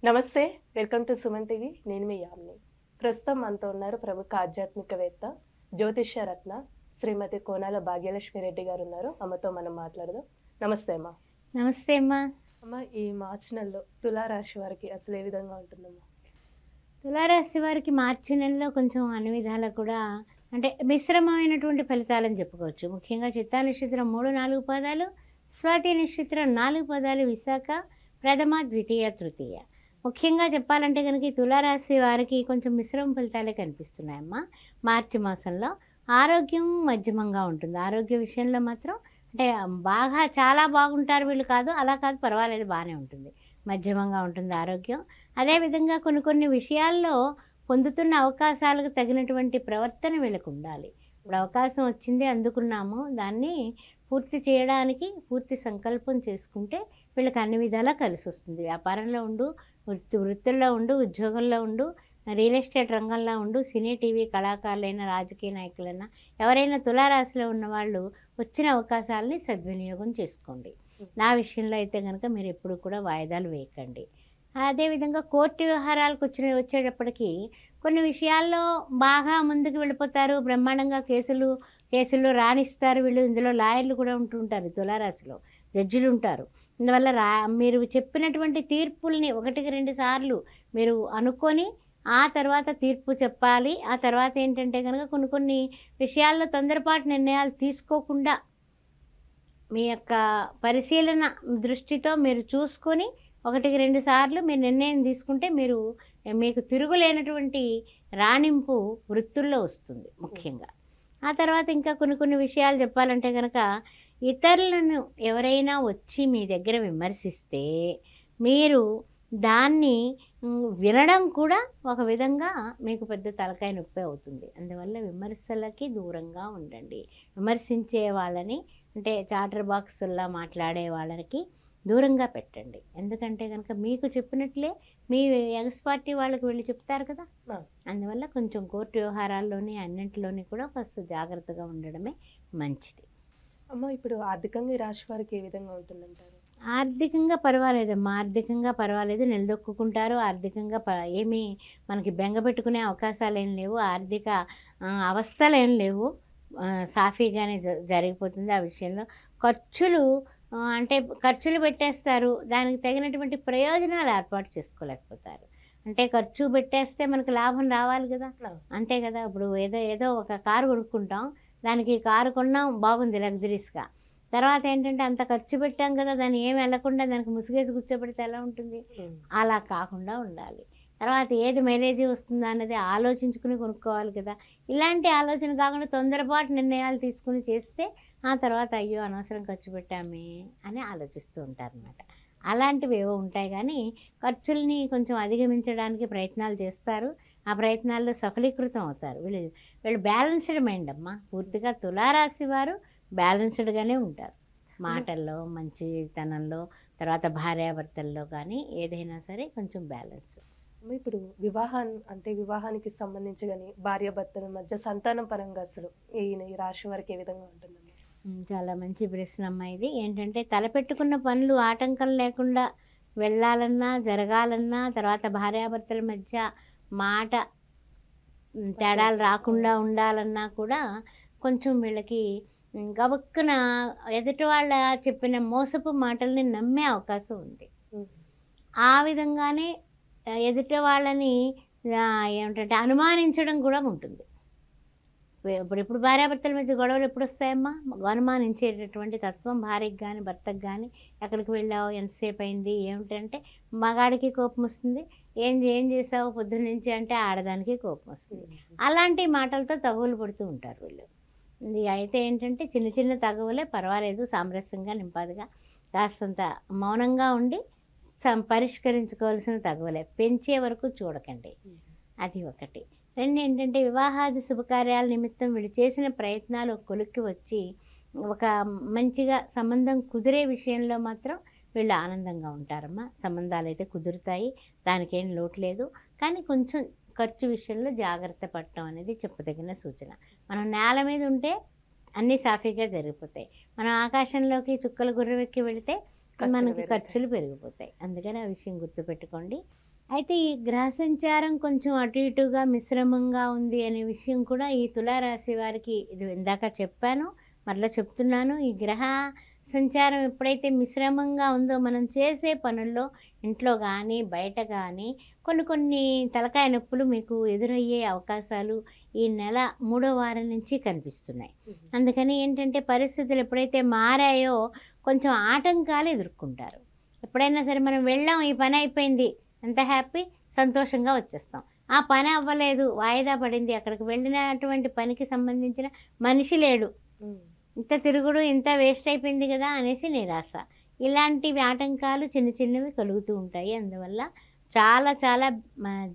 నమస్తే. Welcome to Suman TV. నేను మీ యామిని. ప్రస్తుతం మనతో ఉన్నారు ప్రముఖ ఆధ్యాత్మికవేత్త, జ్యోతిష్య రత్న శ్రీమతి కోనాల భాగ్యలక్ష్మి రెడ్డి గారు ఉన్నారు. అమ్మతో మనం మాట్లాడదాం. నమస్తే అమ్మ. నమస్తే అమ్మా. అమ్మ, ఈ మార్చి నెలలో తులారాశి వారికి అసలు ఏ విధంగా ఉంటుందమ్మా? తులారాశి వారికి మార్చి నెలలో కొంచెం అన్ని విధాలా కూడా అంటే మిశ్రమమైనటువంటి ఫలితాలని చెప్పుకోవచ్చు. ముఖ్యంగా చిత్తా నక్షత్రం 3, 4 పాదాలు, స్వాతి నక్షత్రం 4 పాదాలు, విశాఖ ప్రథమ, ద్వితీయ, తృతీయ. ముఖ్యంగా చెప్పాలంటే కనుక ఈ తులారాశి వారికి కొంచెం మిశ్రమ ఫలితాలే కనిపిస్తున్నాయమ్మా. మార్చి మాసంలో ఆరోగ్యం మధ్యమంగా ఉంటుంది. ఆరోగ్య విషయంలో మాత్రం అంటే బాగా చాలా బాగుంటారు వీళ్ళు కాదు, అలా కాదు, పర్వాలేదు, బాగానే ఉంటుంది, మధ్యమంగా ఉంటుంది ఆరోగ్యం. అదేవిధంగా కొన్ని విషయాల్లో పొందుతున్న అవకాశాలకు తగినటువంటి ప్రవర్తన వీళ్ళకు ఉండాలి. ఇప్పుడు అవకాశం వచ్చింది, అందుకున్నాము, దాన్ని పూర్తి చేయడానికి పూర్తి సంకల్పం చేసుకుంటే వీళ్ళకి అన్ని విధాలా కలిసి వస్తుంది. వ్యాపారంలో ఉండు, వృత్తుల్లో ఉండు, ఉద్యోగంలో ఉండు, రియల్ ఎస్టేట్ రంగంలో ఉండు, సినీ టీవీ కళాకారులైన, రాజకీయ నాయకులైనా, ఎవరైనా తులారాశిలో ఉన్నవాళ్ళు వచ్చిన అవకాశాలని సద్వినియోగం చేసుకోండి. నా విషయంలో అయితే కనుక మీరు ఎప్పుడు కూడా వాయిదాలు వేయకండి. అదేవిధంగా కోర్టు వ్యవహారాలకు వచ్చేటప్పటికి కొన్ని విషయాల్లో బాగా ముందుకు వెళ్ళిపోతారు, బ్రహ్మాండంగా కేసులు రాణిస్తారు వీళ్ళు. ఇందులో లాయర్లు కూడా ఉంటుంటారు, తులారాశిలో జడ్జిలు ఉంటారు. అందువల్ల మీరు చెప్పినటువంటి తీర్పుల్ని 1-2 సార్లు మీరు అనుకొని ఆ తర్వాత తీర్పు చెప్పాలి. ఆ తర్వాత ఏంటంటే కనుక కొన్ని విషయాల్లో తొందరపాటు నిర్ణయాలు తీసుకోకుండా మీ యొక్క పరిశీలన దృష్టితో మీరు చూసుకొని 1-2 సార్లు మీరు నిర్ణయం తీసుకుంటే మీకు తిరుగులేనటువంటి రాణింపు వృత్తుల్లో వస్తుంది ముఖ్యంగా. ఆ తర్వాత ఇంకా కొన్ని విషయాలు చెప్పాలంటే కనుక ఇతరులను ఎవరైనా వచ్చి మీ దగ్గర విమర్శిస్తే మీరు దాన్ని వినడం కూడా ఒక విధంగా మీకు పెద్ద తలకాయ నొప్పి అవుతుంది. అందువల్ల విమర్శలకి దూరంగా ఉండండి. విమర్శించే వాళ్ళని అంటే చాటర్ బాక్సుల్లా మాట్లాడే వాళ్ళకి దూరంగా పెట్టండి. ఎందుకంటే కనుక మీకు చెప్పినట్లే మీ ఎగస్ పార్టీ వాళ్ళకి వెళ్ళి చెప్తారు కదా. అందువల్ల కొంచెం కోర్టు వ్యవహారాల్లోని అన్నింటిలోని కూడా ఫస్ట్ జాగ్రత్తగా ఉండడమే మంచిది. అమ్మ, ఇప్పుడు ఆర్థికంగా ఈ రాశి వారికి ఏ విధంగా ఉంటుందంటారు? ఆర్థికంగా పర్వాలేదమ్మా, ఆర్థికంగా పర్వాలేదు, నిలదొక్కుంటారు. ఆర్థికంగా ఏమీ మనకి బెంగ పెట్టుకునే అవకాశాలు ఏం లేవు, ఆర్థిక అవస్థలు ఏం లేవు, సాఫీగానే జరిగిపోతుంది. ఆ విషయంలో ఖర్చులు పెట్టేస్తారు, దానికి తగినటువంటి ప్రయోజనాలు ఏర్పాటు చేసుకోలేకపోతారు. అంటే ఖర్చు పెట్టేస్తే మనకు లాభం రావాలి కదా, అంతే కదా. ఇప్పుడు ఏదో ఒక కారు కొనుక్కుంటాం, దానికి కారు కొన్నాం, బాగుంది లగ్జరీస్గా, తర్వాత ఏంటంటే అంత ఖర్చు పెట్టాం కదా, దాన్ని ఏమి వెళ్ళకుండా దానికి ముసుగేసి కూర్చోబెడితే ఎలా ఉంటుంది? అలా కాకుండా ఉండాలి. తర్వాత ఏది మైలేజీ వస్తుందా అన్నది ఆలోచించుకుని కొనుక్కోవాలి కదా. ఇలాంటి ఆలోచన కాకుండా తొందరపాటు నిర్ణయాలు తీసుకుని చేస్తే ఆ తర్వాత అయ్యో అనవసరం ఖర్చు పెట్టామే అని ఆలోచిస్తూ ఉంటారనమాట. అలాంటివి ఏవో ఉంటాయి, కానీ ఖర్చుల్ని కొంచెం అధిగమించడానికి ప్రయత్నాలు చేస్తారు. ఆ ప్రయత్నాల్లో సఫలీకృతం అవుతారు. వీళ్ళు బ్యాలెన్స్డ్ మైండ్ అమ్మ. పూర్తిగా తులారాశి వారు బ్యాలెన్స్డ్గానే ఉంటారు, మాటల్లో, మంచితనంలో, తర్వాత భార్యాభర్తల్లో కానీ ఏదైనా సరే కొంచెం బ్యాలెన్స్. ఇప్పుడు వివాహానికి సంబంధించి కానీ భార్యాభర్తల మధ్య సంతానం పరంగా అసలు ఈ రాశి వారికి ఏ విధంగా ఉంటుందమ్మా? చాలా మంచి ప్రశ్న అమ్మ ఇది. ఏంటంటే తలపెట్టుకున్న పనులు ఆటంకం లేకుండా వెళ్ళాలన్నా, జరగాలన్నా, తర్వాత భార్యాభర్తల మధ్య మాట తేడాలు రాకుండా ఉండాలన్నా కూడా కొంచెం వీళ్ళకి గబక్కున ఎదుటి వాళ్ళ చెప్పిన మోసపు మాటల్ని నమ్మే అవకాశం ఉంది. ఆ విధంగానే ఎదుటి వాళ్ళని ఏమిటంటే అనుమానించడం కూడా ఉంటుంది. ఇప్పుడు భార్యాభర్తల మధ్య గొడవలు ఎప్పుడు వస్తాయమ్మా? అనుమానించేటటువంటి తత్వం భార్యకి కానీ భర్తకు కానీ. ఎక్కడికి వెళ్ళావు, ఎంతసేపు అయింది, ఏమిటంటే మగాడికి కోపం వస్తుంది, ఏం చేసావు పొద్దున్నుంచి అంటే ఆడదానికి కోపం వస్తుంది. అలాంటి మాటలతో తగువులు పడుతూ ఉంటారు వీళ్ళు. ఇది అయితే ఏంటంటే చిన్న తగువులే, పర్వాలేదు, సామరస్యంగా నింపాదిగా కాస్తంత మౌనంగా ఉండి పరిష్కరించుకోవాల్సిన తగువలే, పెంచే వరకు చూడకండి. అది ఒకటి. రెండు ఏంటంటే వివాహాది శుభకార్యాల నిమిత్తం వీళ్ళు చేసిన ప్రయత్నాలు కొలిక్కి వచ్చి ఒక మంచిగా సంబంధం కుదిరే విషయంలో మాత్రం వీళ్ళు ఆనందంగా ఉంటారమ్మా. సంబంధాలు అయితే కుదురుతాయి, దానికేం లోటు లేదు. కానీ కొంచెం ఖర్చు విషయంలో జాగ్రత్త పడటం అనేది చెప్పదగిన సూచన. మనం నేల మీద ఉంటే అన్నీ సాఫీగా జరిగిపోతాయి, మనం ఆకాశంలోకి చుక్కల గుర్రవెక్కి వెళితే మనకి ఖర్చులు పెరిగిపోతాయి. అందుకని ఆ విషయం గుర్తుపెట్టుకోండి. అయితే ఈ గ్రహ సంచారం కొంచెం అటు ఇటుగా మిశ్రమంగా ఉంది అనే విషయం కూడా ఈ తులారాశి వారికి ఇది ఇందాక చెప్పాను, మరలా చెప్తున్నాను. ఈ గ్రహ సంచారం ఎప్పుడైతే మిశ్రమంగా ఉందో మనం చేసే పనుల్లో ఇంట్లో కానీ బయట కానీ కొన్ని కొన్ని తలకాయ నొప్పులు మీకు ఎదురయ్యే అవకాశాలు ఈ నెల 3వ వారం నుంచి కనిపిస్తున్నాయి. అందుకని ఏంటంటే పరిస్థితులు ఎప్పుడైతే మారాయో కొంచెం ఆటంకాలు ఎదుర్కొంటారు. ఎప్పుడైనా సరే మనం వెళ్ళాం, ఈ పని అయిపోయింది, ఎంత హ్యాపీ, సంతోషంగా వచ్చేస్తాం. ఆ పని అవ్వలేదు, వాయిదా పడింది, అక్కడికి వెళ్ళినటువంటి పనికి సంబంధించిన మనిషి లేడు, ఇంత తిరుగుడు ఇంత వేస్ట్ అయిపోయింది కదా అనేసి నిరాశ. ఇలాంటివి ఆటంకాలు చిన్న చిన్నవి కలుగుతూ ఉంటాయి. అందువల్ల చాలా చాలా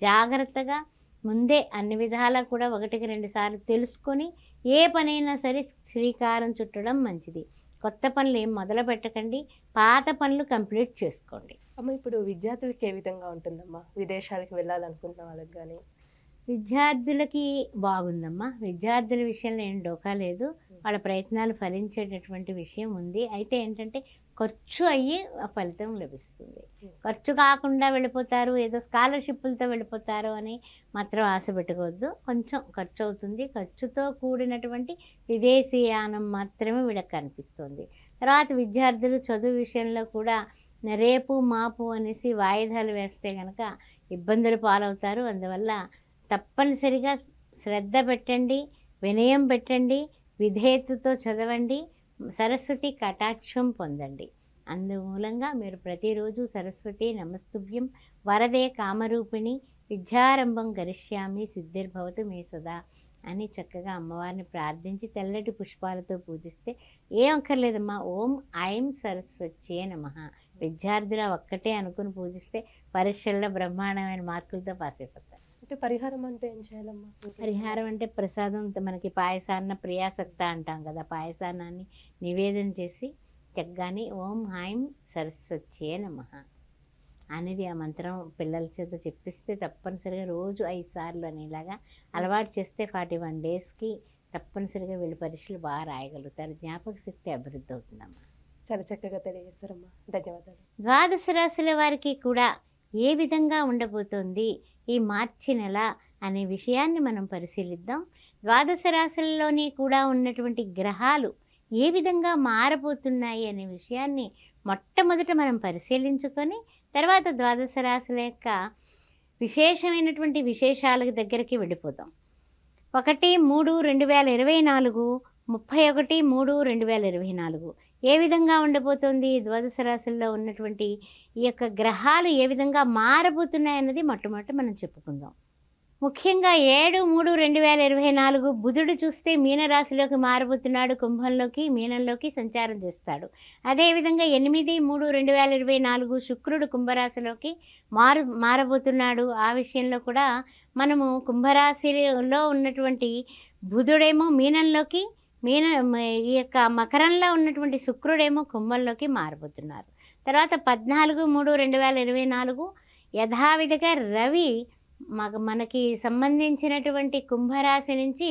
జాగ్రత్తగా ముందే అన్ని విధాలా కూడా 1-2 సార్లు తెలుసుకొని ఏ పనైనా సరే శ్రీకారం చుట్టడం మంచిది. కొత్త పనులు ఏం మొదలు పెట్టకండి, పాత పనులు కంప్లీట్ చేసుకోండి. అమ్మ, ఇప్పుడు విద్యార్థులకి ఏ విధంగా ఉంటుందమ్మా? విదేశాలకు వెళ్ళాలనుకుంటున్న వాళ్ళకి కానీ? విద్యార్థులకి బాగుందమ్మా. విద్యార్థుల విషయంలో ఏం డోకా లేదు, వాళ్ళ ప్రయత్నాలు ఫలించేటటువంటి విషయం ఉంది. అయితే ఏంటంటే ఖర్చు అయ్యి ఆ ఫలితం లభిస్తుంది. ఖర్చు కాకుండా వెళ్ళిపోతారు, ఏదో స్కాలర్షిప్లతో వెళ్ళిపోతారు అని మాత్రం ఆశ పెట్టుకోవద్దు. కొంచెం ఖర్చు అవుతుంది. ఖర్చుతో కూడినటువంటి విదేశీయానం మాత్రమే వీళ్ళకి కనిపిస్తుంది. తర్వాత విద్యార్థులు చదువు విషయంలో కూడా రేపు మాపు అనేసి వాయిదాలు వేస్తే కనుక ఇబ్బందులు పాలవుతారు. అందువల్ల తప్పనిసరిగా శ్రద్ధ పెట్టండి, వినయం పెట్టండి, విధేయతతో చదవండి, సరస్వతి కటాక్షం పొందండి. అందుమూలంగా మీరు ప్రతిరోజు సరస్వతి నమస్తుభ్యం వరదే కామరూపిణి విద్యారంభం గరిష్యామి సిద్ధిర్భవతు మే సదా అని చక్కగా అమ్మవారిని ప్రార్థించి తెల్లటి పుష్పాలతో పూజిస్తే ఏం అక్కర్లేదమ్మా, ఓం ఐం సరస్వత్యే నమః విద్యార్థుల ఒక్కటే అనుకుని పూజిస్తే పరీక్షల్లో బ్రహ్మాండమైన మార్కులతో పాస్ అయిపోతారు. అంటే పరిహారం అంటే ఏం చేయాలమ్మా? పరిహారం అంటే ప్రసాదం, మనకి పాయసాన్న ప్రియాసక్త అంటాం కదా, పాయసాన్నాన్ని నివేదన చేసి చక్కగాని ఓం ఐం సరస్వత్యే నమః అనేది ఆ మంత్రం పిల్లల చేత చెప్పిస్తే తప్పనిసరిగా రోజు 5 సార్లు అనేలాగా అలవాటు చేస్తే 41 డేస్కి తప్పనిసరిగా వీళ్ళు పరీక్షలు బాగా రాయగలుగుతారు. జ్ఞాపక శక్తి అభివృద్ధి అవుతుందమ్మా. చాలా చక్కగా తెలియజేస్తారమ్మా, ధన్యవాదాలు. ద్వాదశ రాశుల వారికి కూడా ఏ విధంగా ఉండబోతోంది ఈ మార్చి నెల అనే విషయాన్ని మనం పరిశీలిద్దాం. ద్వాదశ రాశుల్లోని కూడా ఉన్నటువంటి గ్రహాలు ఏ విధంగా మారబోతున్నాయి అనే విషయాన్ని మొట్టమొదట మనం పరిశీలించుకొని తర్వాత ద్వాదశ రాశుల యొక్క విశేషమైనటువంటి విశేషాల దగ్గరికి వెళ్ళిపోతాం. 1-3-2024, 31-3-2024 ఏ విధంగా ఉండబోతోంది, ద్వాదశ రాశుల్లో ఉన్నటువంటి ఈ యొక్క గ్రహాలు ఏ విధంగా మారబోతున్నాయన్నది మొట్టమొదట మనం చెప్పుకుందాం. ముఖ్యంగా 7-3-2024 బుధుడు చూస్తే మీనరాశిలోకి మారబోతున్నాడు, కుంభంలోకి మీనంలోకి సంచారం చేస్తాడు. అదేవిధంగా 8-3-2024 శుక్రుడు కుంభరాశిలోకి మారబోతున్నాడు. ఆ విషయంలో కూడా మనము కుంభరాశిలో ఉన్నటువంటి బుధుడేమో మీనంలోకి, ఈ యొక్క మకరంలో ఉన్నటువంటి శుక్రుడేమో కుంభంలోకి మారబోతున్నారు. తర్వాత 14-3-2024 యథావిధిగా రవి మనకి సంబంధించినటువంటి కుంభరాశి నుంచి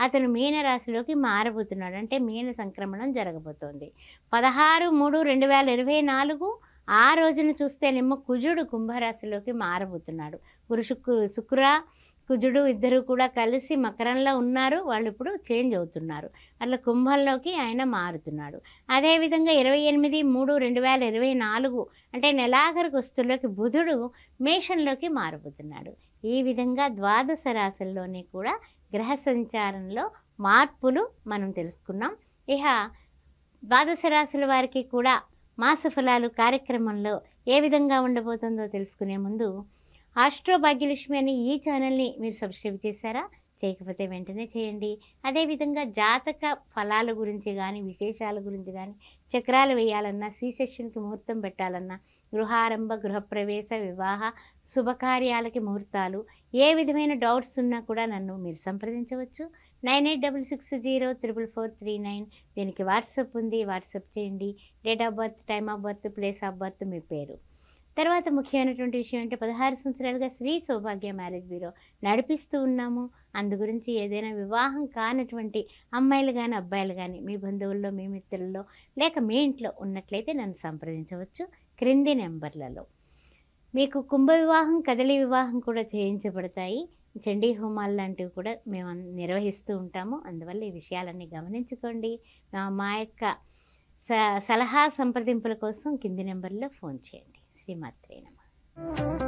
అతను మీనరాశిలోకి మారబోతున్నాడు. అంటే మీన సంక్రమణం జరగబోతోంది. 16-3-2024 ఆ రోజున చూస్తేనేమో కుజుడు కుంభరాశిలోకి మారబోతున్నాడు. శుక్ర కుజుడు ఇద్దరు కూడా కలిసి మకరంలో ఉన్నారు, వాళ్ళు ఇప్పుడు చేంజ్ అవుతున్నారు. అట్లా కుంభంలోకి ఆయన మారుతున్నాడు. అదేవిధంగా 28-3-2024 అంటే నెలాఖరికి వస్తువులోకి బుధుడు మేషంలోకి మారబోతున్నాడు. ఈ విధంగా ద్వాదశ రాశుల్లోని కూడా గ్రహ సంచారంలో మార్పులు మనం తెలుసుకున్నాం. ఇక ద్వాదశ రాశుల వారికి కూడా మాస ఫలాలు కార్యక్రమంలో ఏ విధంగా ఉండబోతుందో తెలుసుకునే ముందు ఆస్ట్రో భాగ్యలక్ష్మి అనే ఈ ఛానల్ని మీరు సబ్స్క్రైబ్ చేశారా? చేయకపోతే వెంటనే చేయండి. అదేవిధంగా జాతక ఫలాల గురించి కానీ విశేషాల గురించి కానీ చక్రాలు వేయాలన్నా, సి సెక్షన్కి ముహూర్తం పెట్టాలన్నా, గృహారంభ గృహప్రవేశ వివాహ శుభకార్యాలకి ముహూర్తాలు, ఏ విధమైన డౌట్స్ ఉన్నా కూడా నన్ను మీరు సంప్రదించవచ్చు. 9866044439 దీనికి వాట్సాప్ ఉంది, వాట్సాప్ చేయండి. Date of birth, time of birth, place of birth, మీ పేరు. తర్వాత ముఖ్యమైనటువంటి విషయం అంటే 16 సంవత్సరాలుగా శ్రీ సౌభాగ్య మ్యారేజ్ బ్యూరో నడిపిస్తూ ఉన్నాము. అందు గురించి ఏదైనా వివాహం కానటువంటి అమ్మాయిలు కానీ అబ్బాయిలు కానీ మీ బంధువుల్లో, మీ మిత్రుల్లో లేక మీ ఇంట్లో ఉన్నట్లయితే నన్ను సంప్రదించవచ్చు క్రింది నెంబర్లలో. మీకు కుంభ వివాహం, కదలి వివాహం కూడా చేయించబడతాయి. చండీ హోమాలు లాంటివి కూడా మేము నిర్వహిస్తూ ఉంటాము. అందువల్ల ఈ విషయాలన్నీ గమనించుకోండి. మా యొక్క సలహా సంప్రదింపుల కోసం కింది నెంబర్లో ఫోన్ చేయండి. శ్రీమాత్రే నమః.